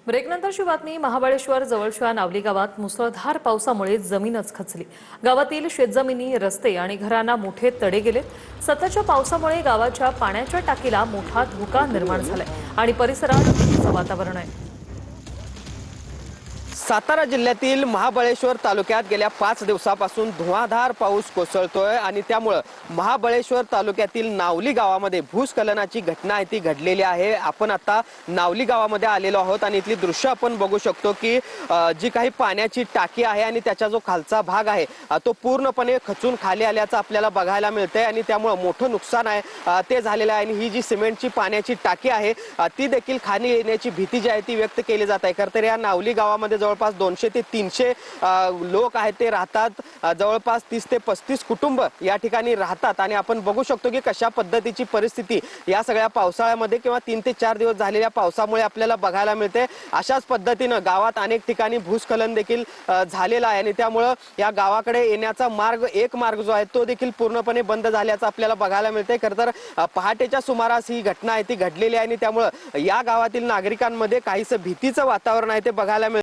ब्रेकनंतरची बातमी महाबळेश्वर जवळच्या नावली गावात मुसळधार पावसामुळे जमीनच खचली। गावातील शेतजमिनी, रस्ते आणि घरांना मोठे तडे गेले। सततच्या पावसामुळे गावाच्या पाण्याच्या टाकीला मोठा धोका निर्माण झालाय आणि परिसरात भीतीचं वातावरण आहे। सातारा जिल्ह्यातील महाबळेश्वर तालुक्यात गेल्या 5 दिवसापासून धुवाधार पाऊस कोसळतोय आणि त्यामुळे महाबळेश्वर तालुक्यातील नावली गावामध्ये भूस्खलनाची घटना ती घडलेली आहे। आपण आता नावली गावामध्ये आलेलो आहोत आणि इथली दृश्य आपण बघू शकतो की जी काही पाण्याची टाकी आहे आणि त्याचा जो खालचा भाग आहे तो पूर्णपणे खचून खाली आल्याचं आपल्याला बघायला मिळतंय आणि त्यामुळे मोठं नुकसान आहे ते झालेलं आहे। आणि ही जी सिमेंटची पाण्याची टाकी आहे ती देखील खाली येण्याची भीती जी आहे ती व्यक्त केली जात आहे। खरं तर या नावली गावामध्ये जवळपास 200 ते 300 लोक आहेत ते राहतात। जवळपास 30 ते 35 कुटुंब या ठिकाणी राहतात आणि आपण बघू शकतो की कशा पद्धतीची परिस्थिती या सगळ्या पावसाळ्यामध्ये किंवा 3 ते 4 दिवस झालेल्या पावसामुळे आपल्याला बघायला मिळते। अशाच पद्धतीने गावात अनेक ठिकाणी भूस्खलन देखील झालेलं आहे आणि त्यामुळे या गावाकडे येण्याचा एक मार्ग जो आहे तो देखील पूर्णपणे बंद झाल्याचं आपल्याला बघायला मिळते। खरं तर पहाटेच्या सुमारास ही घटना आहे ती घडलेली आहे आणि त्यामुळे या गावातील नागरिकांमध्ये काहीसं भीतीचं वातावरण आहे ते बघायला मिळते।